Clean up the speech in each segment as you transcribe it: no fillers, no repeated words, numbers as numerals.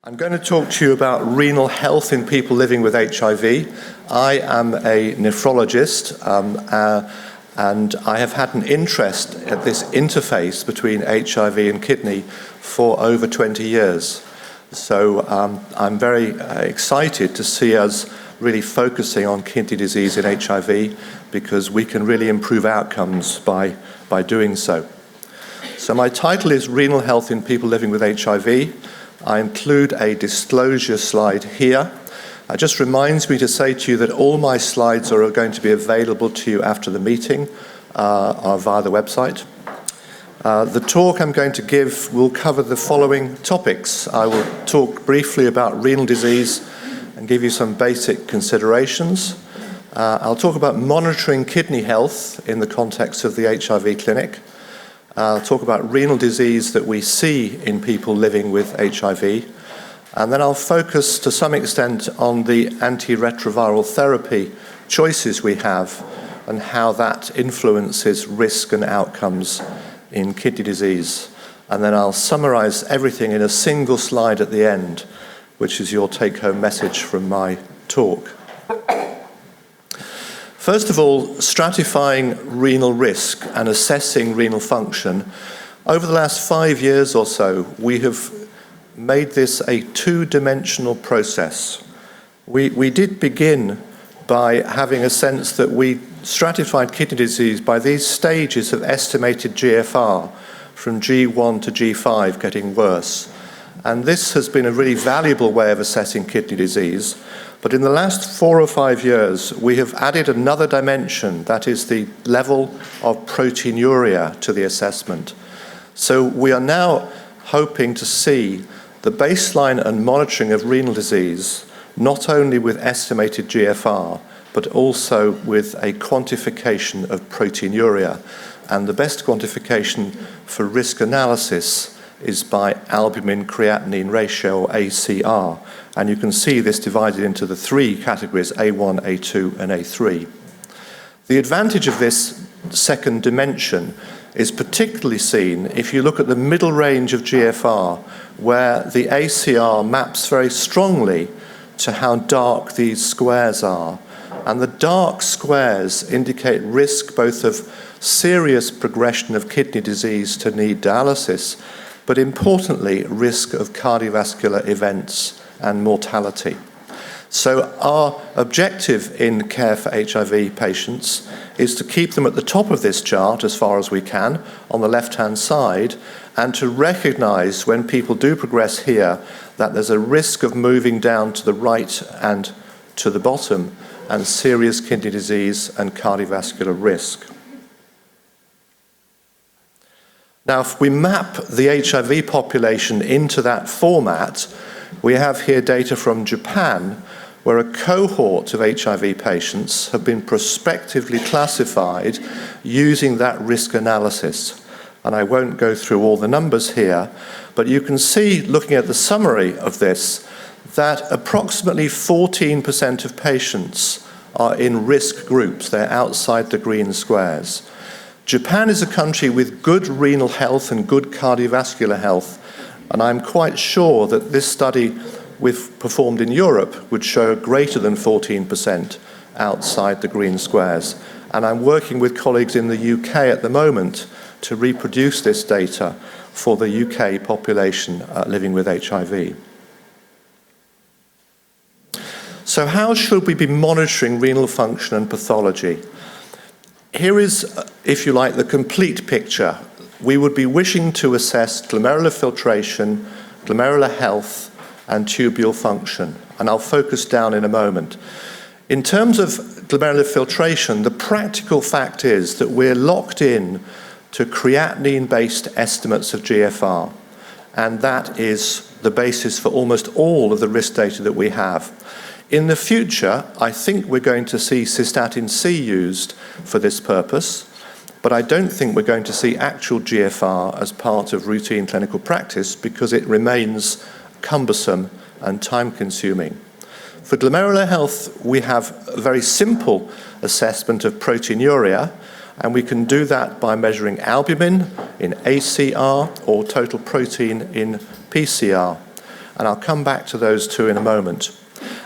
I'm going to talk to you about renal health in people living with HIV. I am a nephrologist, and I have had an interest at this interface between HIV and kidney for over 20 years. So I'm very excited to see us really focusing on kidney disease in HIV, because we can really improve outcomes by doing so. So my title is Renal Health in People Living with HIV. I include a disclosure slide here. It just reminds me to say to you that all my slides are going to be available to you after the meeting via the website. The talk I'm going to give will cover the following topics. I will talk briefly about renal disease and give you some basic considerations. I'll talk about monitoring kidney health in the context of the HIV clinic. I'll talk about renal disease that we see in people living with HIV. And then I'll focus to some extent on the antiretroviral therapy choices we have and how that influences risk and outcomes in kidney disease. And then I'll summarize everything in a single slide at the end, which is your take-home message from my talk. First of all, stratifying renal risk and assessing renal function. Over the last 5 years or so, we have made this a two-dimensional process. We did begin by having a sense that we stratified kidney disease by these stages of estimated GFR, from G1 to G5 getting worse. And this has been a really valuable way of assessing kidney disease. But in the last 4 or 5 years, we have added another dimension, that is the level of proteinuria to the assessment. So we are now hoping to see the baseline and monitoring of renal disease, not only with estimated GFR, but also with a quantification of proteinuria. And the best quantification for risk analysis is by albumin-creatinine ratio, or ACR. And you can see this divided into the 3 categories, A1, A2, and A3. The advantage of this second dimension is particularly seen if you look at the middle range of GFR, where the ACR maps very strongly to how dark these squares are. And the dark squares indicate risk both of serious progression of kidney disease to need dialysis, but importantly, risk of cardiovascular events and mortality. So our objective in care for HIV patients is to keep them at the top of this chart as far as we can, on the left-hand side, and to recognize when people do progress here that there's a risk of moving down to the right and to the bottom, and serious kidney disease and cardiovascular risk. Now, if we map the HIV population into that format, we have here data from Japan, where a cohort of HIV patients have been prospectively classified using that risk analysis. And I won't go through all the numbers here, but you can see, looking at the summary of this, that approximately 14% of patients are in risk groups. They're outside the green squares. Japan is a country with good renal health and good cardiovascular health, and I'm quite sure that this study we've performed in Europe would show greater than 14% outside the green squares. And I'm working with colleagues in the UK at the moment to reproduce this data for the UK population living with HIV. So how should we be monitoring renal function and pathology? Here is, if you like, the complete picture. We would be wishing to assess glomerular filtration, glomerular health, and tubule function. And I'll focus down in a moment. In terms of glomerular filtration, the practical fact is that we're locked in to creatinine-based estimates of GFR. And that is the basis for almost all of the risk data that we have. In the future, I think we're going to see cystatin C used for this purpose, but I don't think we're going to see actual GFR as part of routine clinical practice because it remains cumbersome and time-consuming. For glomerular health, we have a very simple assessment of proteinuria, and we can do that by measuring albumin in ACR or total protein in PCR. and I'll come back to those two in a moment.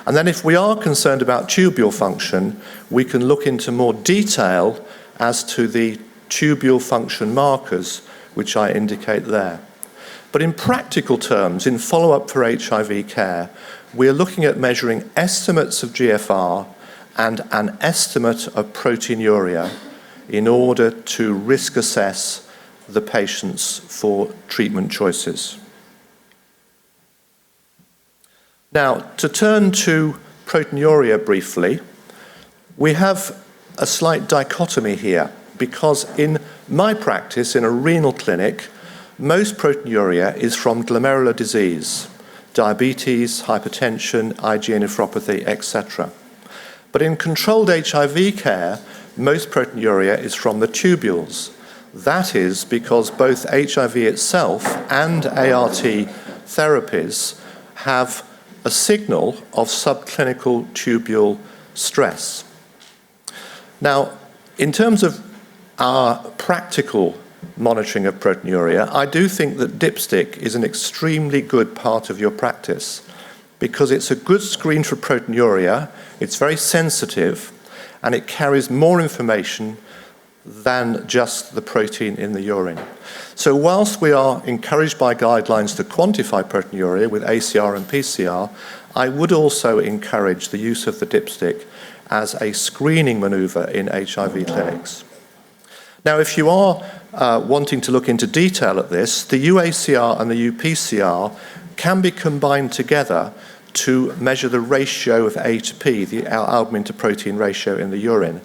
And then if we are concerned about tubule function, we can look into more detail as to the tubule function markers, which I indicate there. But in practical terms, in follow-up for HIV care, we're looking at measuring estimates of GFR and an estimate of proteinuria in order to risk assess the patients for treatment choices. Now, to turn to proteinuria briefly, we have a slight dichotomy here because in my practice in a renal clinic, most proteinuria is from glomerular disease, diabetes, hypertension, IgA nephropathy, etc. But in controlled HIV care, most proteinuria is from the tubules. That is because both HIV itself and ART therapies have a signal of subclinical tubule stress. Now, in terms of our practical monitoring of proteinuria, I do think that dipstick is an extremely good part of your practice because it's a good screen for proteinuria, it's very sensitive, and it carries more information than just the protein in the urine. So whilst we are encouraged by guidelines to quantify proteinuria with ACR and PCR, I would also encourage the use of the dipstick as a screening maneuver in HIV clinics. Now, if you are wanting to look into detail at this, the UACR and the UPCR can be combined together to measure the ratio of A to P, the albumin to protein ratio in the urine.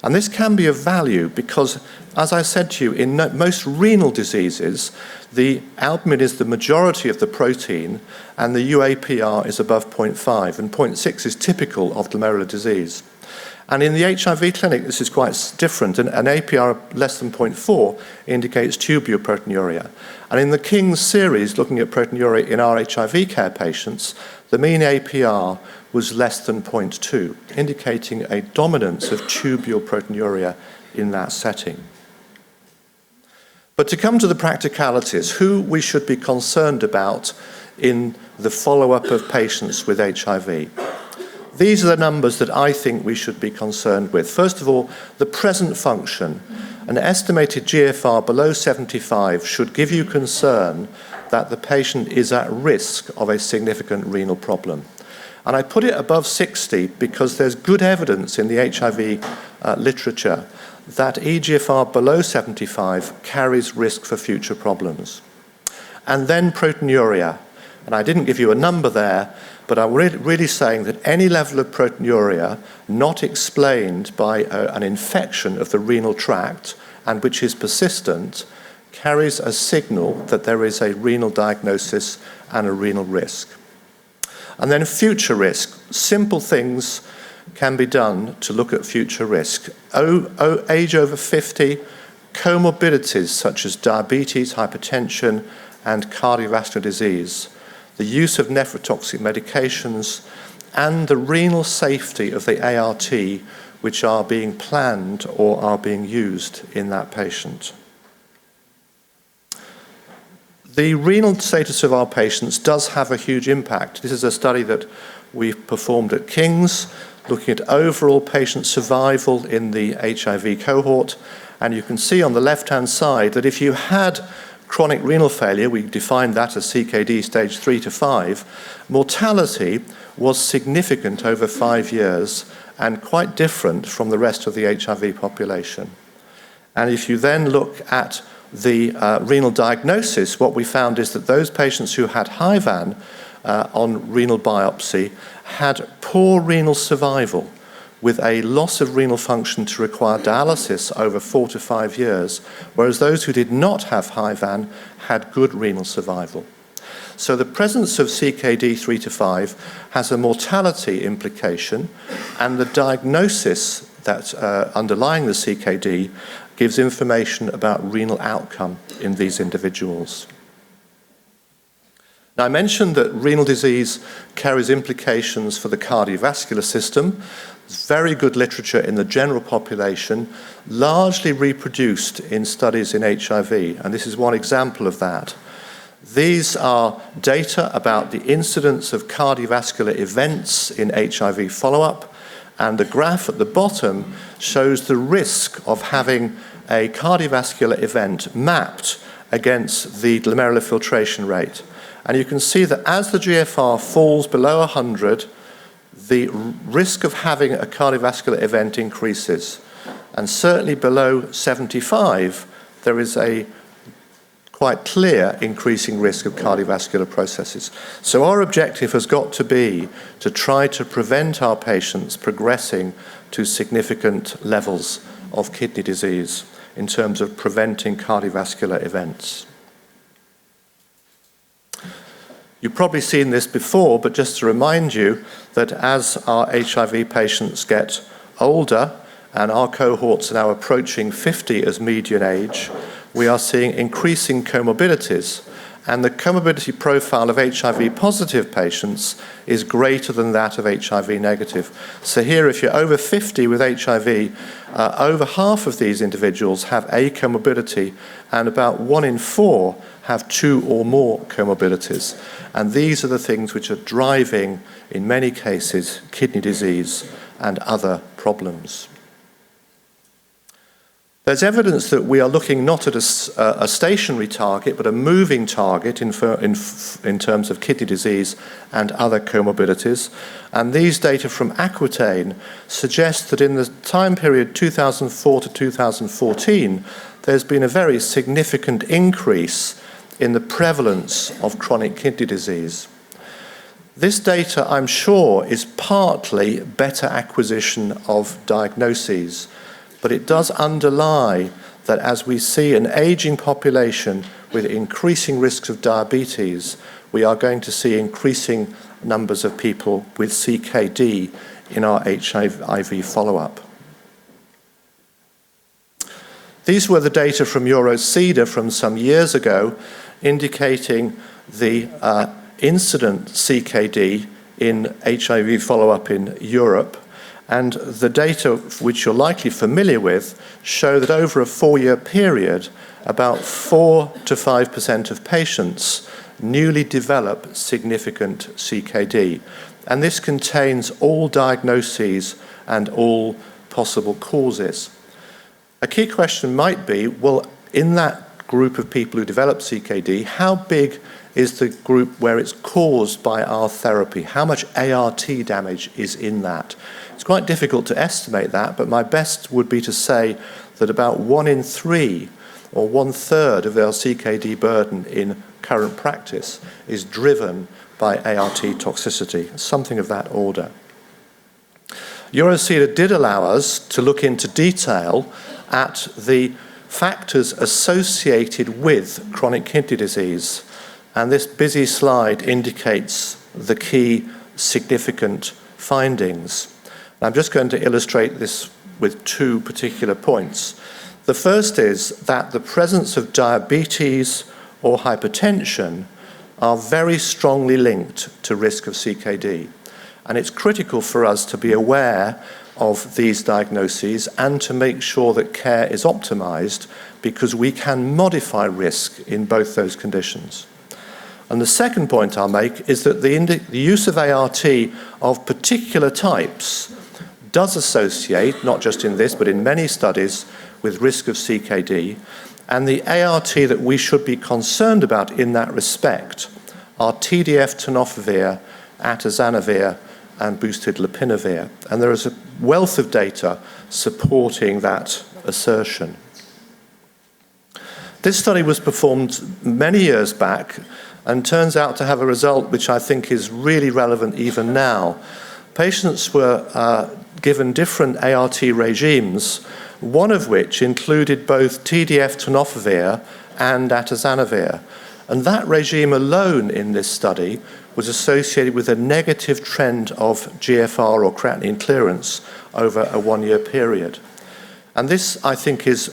And this can be of value because, as I said to you, in most renal diseases, the albumin is the majority of the protein and the UAPR is above 0.5, and 0.6 is typical of glomerular disease. And in the HIV clinic, this is quite different. An APR less than 0.4 indicates tubular proteinuria. And in the King's series, looking at proteinuria in our HIV care patients, the mean APR was less than 0.2, indicating a dominance of tubular proteinuria in that setting. But to come to the practicalities, who we should be concerned about in the follow-up of patients with HIV. These are the numbers that I think we should be concerned with. First of all, the present function. An estimated GFR below 75 should give you concern that the patient is at risk of a significant renal problem. And I put it above 60 because there's good evidence in the HIV literature that eGFR below 75 carries risk for future problems. And then proteinuria. And I didn't give you a number there, but I'm really saying that any level of proteinuria not explained by an infection of the renal tract and which is persistent carries a signal that there is a renal diagnosis and a renal risk. And then future risk. Simple things can be done to look at future risk. Age over 50, comorbidities such as diabetes, hypertension, and cardiovascular disease, the use of nephrotoxic medications, and the renal safety of the ART which are being planned or are being used in that patient. The renal status of our patients does have a huge impact. This is a study that we've performed at King's, looking at overall patient survival in the HIV cohort, and you can see on the left-hand side that if you had chronic renal failure, we defined that as CKD stage 3 to 5, mortality was significant over 5 years and quite different from the rest of the HIV population. And if you then look at the renal diagnosis, what we found is that those patients who had HIVAN on renal biopsy had poor renal survival with a loss of renal function to require dialysis over 4 to 5 years, whereas those who did not have HIVAN had good renal survival. So the presence of CKD 3 to 5 has a mortality implication, and the diagnosis that underlying the CKD gives information about renal outcome in these individuals. Now, I mentioned that renal disease carries implications for the cardiovascular system. There's very good literature in the general population, largely reproduced in studies in HIV, and this is one example of that. These are data about the incidence of cardiovascular events in HIV follow-up, and the graph at the bottom shows the risk of having a cardiovascular event mapped against the glomerular filtration rate. And you can see that as the GFR falls below 100, the risk of having a cardiovascular event increases. And certainly below 75, there is a quite clear increasing risk of cardiovascular processes. So our objective has got to be to try to prevent our patients progressing to significant levels of kidney disease in terms of preventing cardiovascular events. You've probably seen this before, but just to remind you that as our HIV patients get older, and our cohorts are now approaching 50 as median age, we are seeing increasing comorbidities. And the comorbidity profile of HIV-positive patients is greater than that of HIV-negative. So here, if you're over 50 with HIV, over half of these individuals have a comorbidity, and about 1 in 4 have 2 or more comorbidities. And these are the things which are driving, in many cases, kidney disease and other problems. There's evidence that we are looking not at a stationary target, but a moving target in terms of kidney disease and other comorbidities. And these data from Aquitaine suggest that in the time period 2004 to 2014, there's been a very significant increase in the prevalence of chronic kidney disease. This data, I'm sure, is partly better acquisition of diagnoses, but it does underlie that as we see an aging population with increasing risks of diabetes, we are going to see increasing numbers of people with CKD in our HIV follow-up. These were the data from EuroCEDA from some years ago, indicating the incident CKD in HIV follow-up in Europe. And the data, which you're likely familiar with, show that over a 4-year period, about 4 to 5% of patients newly develop significant CKD. And this contains all diagnoses and all possible causes. A key question might be, well, in that group of people who develop CKD, how big is the group where it's caused by our therapy? How much ART damage is in that? It's quite difficult to estimate that, but my best would be to say that about 1 in 3, or 1/3 of our CKD burden in current practice is driven by ART toxicity, something of that order. EuroCEDA did allow us to look into detail at the factors associated with chronic kidney disease, and this busy slide indicates the key significant findings. I'm just going to illustrate this with 2 particular points. The first is that the presence of diabetes or hypertension are very strongly linked to risk of CKD. And it's critical for us to be aware of these diagnoses and to make sure that care is optimized, because we can modify risk in both those conditions. And the second point I'll make is that the use of ART of particular types does associate, not just in this, but in many studies, with risk of CKD. And the ART that we should be concerned about in that respect are TDF-tenofovir, atazanavir, and boosted lopinavir. And there is a wealth of data supporting that assertion. This study was performed many years back and turns out to have a result which I think is really relevant even now. Patients were given different ART regimes, one of which included both TDF-tenofovir and atazanavir. And that regime alone in this study was associated with a negative trend of GFR or creatinine clearance over a 1-year period. And this, I think, is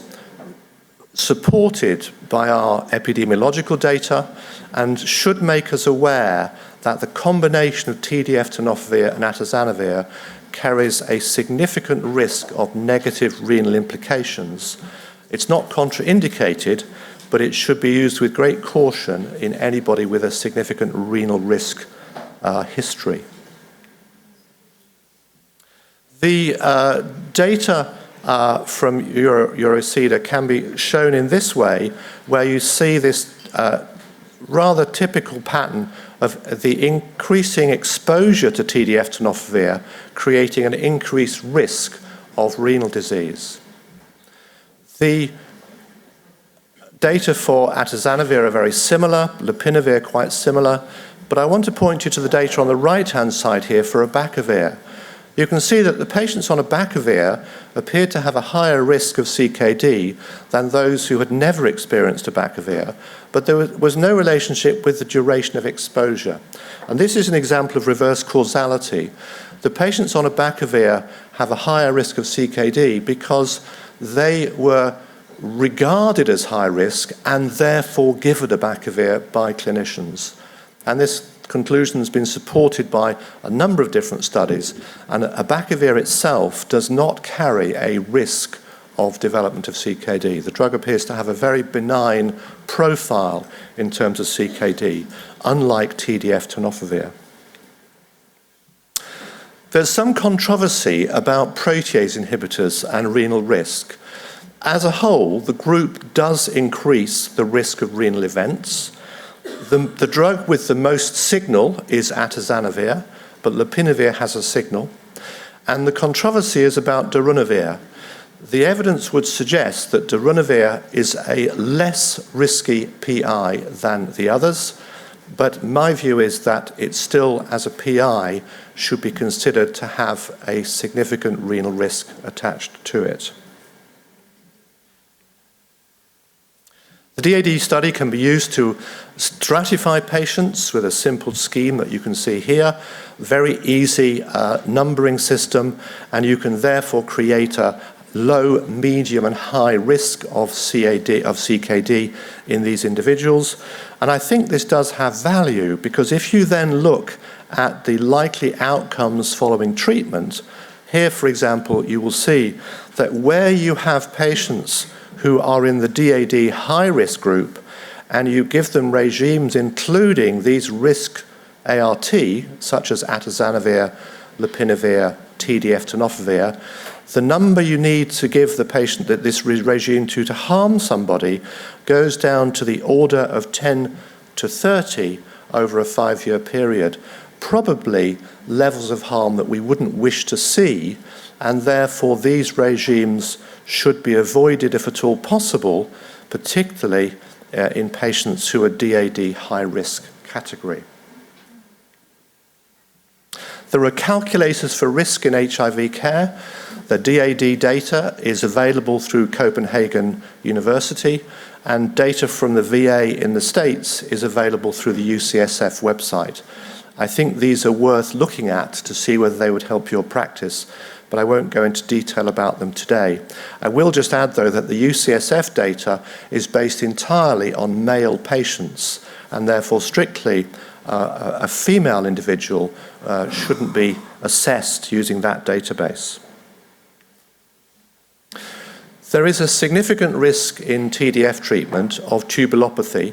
supported by our epidemiological data and should make us aware that the combination of TDF-tenofovir and atazanavir carries a significant risk of negative renal implications. It's not contraindicated, but it should be used with great caution in anybody with a significant renal risk history. The data from Eurocida can be shown in this way, where you see this rather typical pattern of the increasing exposure to TDF-tenofovir creating an increased risk of renal disease. The data for atazanavir are very similar, lopinavir quite similar, but I want to point you to the data on the right-hand side here for abacavir. You can see that the patients on abacavir appeared to have a higher risk of CKD than those who had never experienced abacavir, but there was no relationship with the duration of exposure. And this is an example of reverse causality. The patients on abacavir have a higher risk of CKD because they were regarded as high risk and therefore given abacavir by clinicians. And this conclusion has been supported by a number of different studies, and abacavir itself does not carry a risk of development of CKD. The drug appears to have a very benign profile in terms of CKD, unlike TDF-tenofovir. There's some controversy about protease inhibitors and renal risk. As a whole, the group does increase the risk of renal events. The drug with the most signal is atazanavir, but lopinavir has a signal. And the controversy is about darunavir. The evidence would suggest that darunavir is a less risky PI than the others, but my view is that it still, as a PI, should be considered to have a significant renal risk attached to it. The DAD study can be used to stratify patients with a simple scheme that you can see here, very easy numbering system, and you can therefore create a low, medium, and high risk of CKD in these individuals. And I think this does have value, because if you then look at the likely outcomes following treatment, here, for example, you will see that where you have patients who are in the DAD high-risk group, and you give them regimes including these risk ART, such as atazanavir, lopinavir, TDF-tenofovir, the number you need to give the patient this regime to harm somebody goes down to the order of 10 to 30 over a 5-year period, probably levels of harm that we wouldn't wish to see, and therefore these regimes should be avoided if at all possible, particularly in patients who are DAD high-risk category. There are calculators for risk in HIV care. The DAD data is available through Copenhagen University, and data from the VA in the States is available through the UCSF website. I think these are worth looking at to see whether they would help your practice, but I won't go into detail about them today. I will just add, though, that the UCSF data is based entirely on male patients, and therefore strictly a female individual shouldn't be assessed using that database. There is a significant risk in TDF treatment of tubulopathy,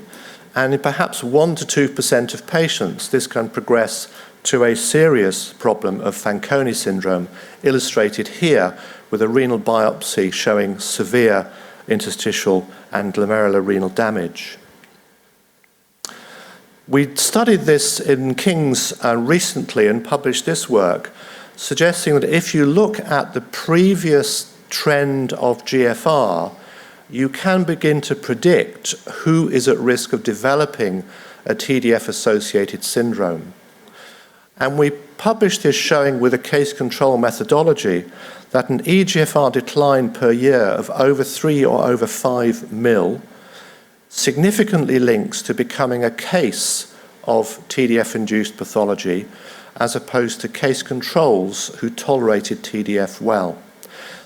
and in perhaps 1 to 2% of patients, this can progress to a serious problem of Fanconi syndrome, illustrated here with a renal biopsy showing severe interstitial and glomerular renal damage. We studied this in King's recently and published this work, suggesting that if you look at the previous trend of GFR, you can begin to predict who is at risk of developing a TDF-associated syndrome. And we published this showing with a case control methodology that an eGFR decline per year of over 3 or over 5 mil significantly links to becoming a case of TDF-induced pathology, as opposed to case controls who tolerated TDF well.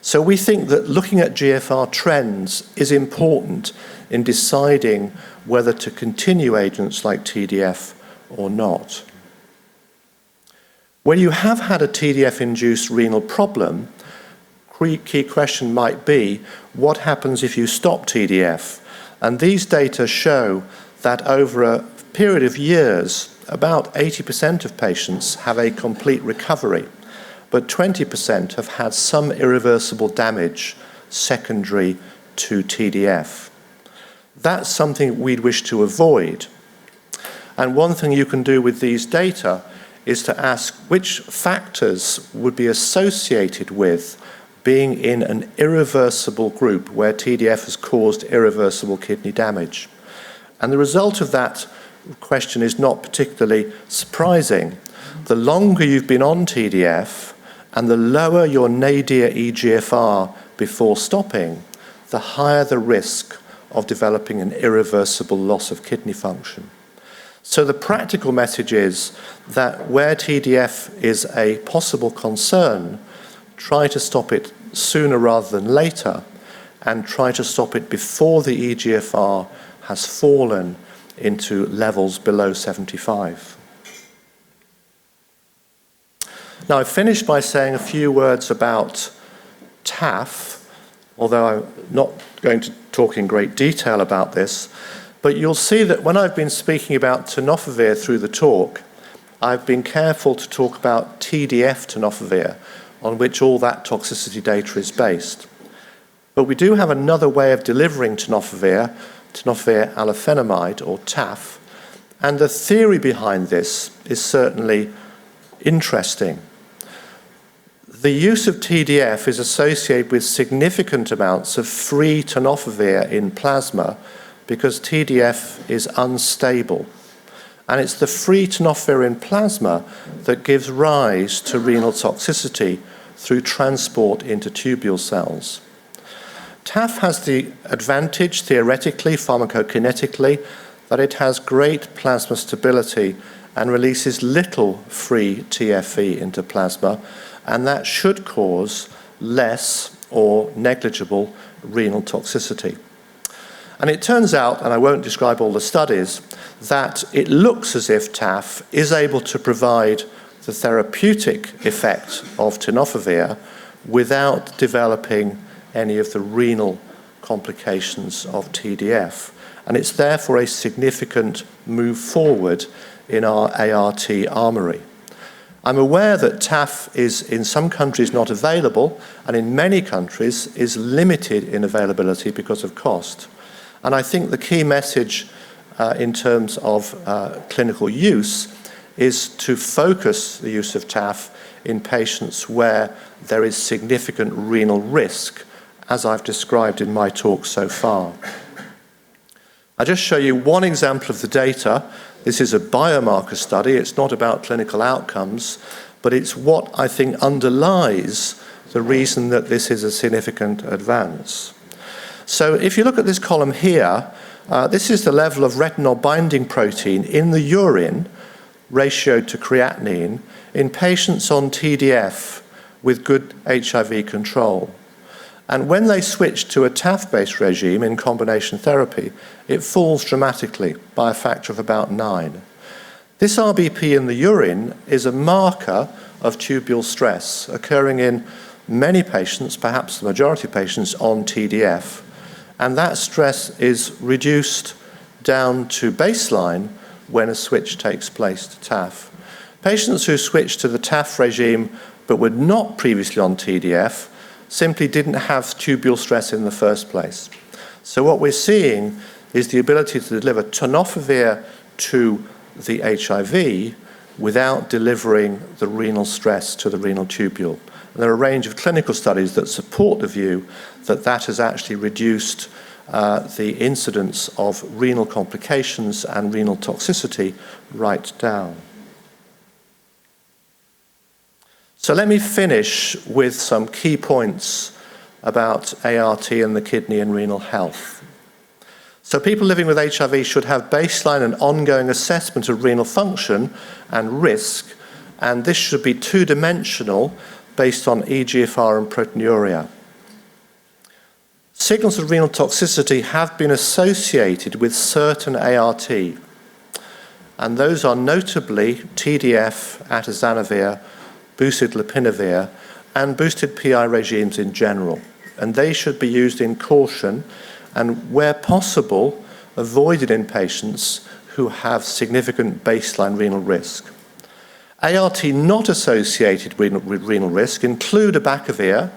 So we think that looking at GFR trends is important in deciding whether to continue agents like TDF or not. When you have had a TDF-induced renal problem, key question might be, what happens if you stop TDF? And these data show that over a period of years, about 80% of patients have a complete recovery, but 20% have had some irreversible damage secondary to TDF. That's something we'd wish to avoid. And one thing you can do with these data is to ask which factors would be associated with being in an irreversible group where TDF has caused irreversible kidney damage. And the result of that question is not particularly surprising. The longer you've been on TDF and the lower your nadir eGFR before stopping, the higher the risk of developing an irreversible loss of kidney function. So the practical message is that where TDF is a possible concern, try to stop it sooner rather than later, and try to stop it before the eGFR has fallen into levels below 75. Now, I finished by saying a few words about TAF, although I'm not going to talk in great detail about this, but you'll see that when I've been speaking about tenofovir through the talk, I've been careful to talk about TDF tenofovir, on which all that toxicity data is based. But we do have another way of delivering tenofovir alafenamide, or TAF, and the theory behind this is certainly interesting. The use of TDF is associated with significant amounts of free tenofovir in plasma because TDF is unstable. And it's the free tenofovir in plasma that gives rise to renal toxicity through transport into tubule cells. TAF has the advantage, theoretically, pharmacokinetically, that it has great plasma stability and releases little free TFE into plasma, and that should cause less or negligible renal toxicity. And it turns out, and I won't describe all the studies, that it looks as if TAF is able to provide the therapeutic effect of tenofovir without developing any of the renal complications of TDF. And it's therefore a significant move forward in our ART armory. I'm aware that TAF is in some countries not available, and in many countries is limited in availability because of cost. And I think the key message in terms of clinical use is to focus the use of TAF in patients where there is significant renal risk, as I've described in my talk so far. I'll just show you one example of the data. This is a biomarker study. It's not about clinical outcomes, but it's what I think underlies the reason that this is a significant advance. So if you look at this column here, this is the level of retinol binding protein in the urine ratioed to creatinine in patients on TDF with good HIV control. And when they switch to a TAF-based regime in combination therapy, it falls dramatically by a factor of about 9. This RBP in the urine is a marker of tubule stress occurring in many patients, perhaps the majority of patients, on TDF. And that stress is reduced down to baseline when a switch takes place to TAF. Patients who switched to the TAF regime but were not previously on TDF simply didn't have tubule stress in the first place. So what we're seeing is the ability to deliver tenofovir to the HIV without delivering the renal stress to the renal tubule. And there are a range of clinical studies that support the view that that has actually reduced the incidence of renal complications and renal toxicity right down. So let me finish with some key points about ART and the kidney and renal health. So people living with HIV should have baseline and ongoing assessment of renal function and risk, and this should be two-dimensional based on eGFR and proteinuria. Signals of renal toxicity have been associated with certain ART, and those are notably TDF, atazanavir, boosted lopinavir, and boosted PI regimes in general. And they should be used in caution and where possible, avoided in patients who have significant baseline renal risk. ART not associated with renal risk include abacavir,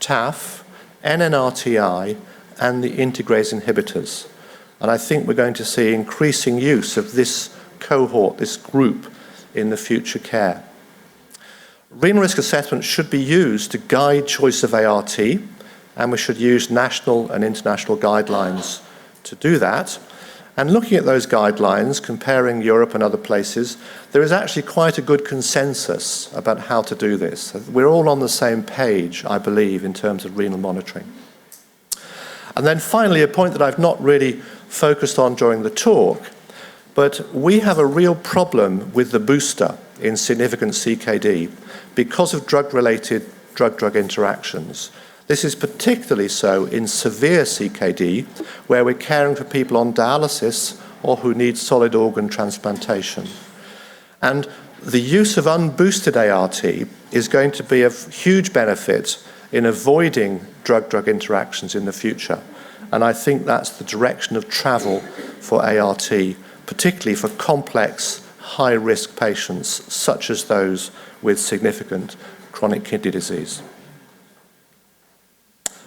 TAF, NNRTI, and the integrase inhibitors. And I think we're going to see increasing use of this cohort, this group, in the future care. Renal risk assessment should be used to guide choice of ART, and we should use national and international guidelines to do that. And looking at those guidelines, comparing Europe and other places, there is actually quite a good consensus about how to do this. We're all on the same page, I believe, in terms of renal monitoring. And then finally, a point that I've not really focused on during the talk, but we have a real problem with the booster in significant CKD because of drug-related drug-drug interactions. This is particularly so in severe CKD, where we're caring for people on dialysis or who need solid organ transplantation. And the use of unboosted ART is going to be of huge benefit in avoiding drug-drug interactions in the future. And I think that's the direction of travel for ART, particularly for complex, high-risk patients, such as those with significant chronic kidney disease.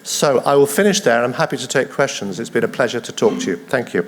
So I will finish there. I'm happy to take questions. It's been a pleasure to talk to you. Thank you.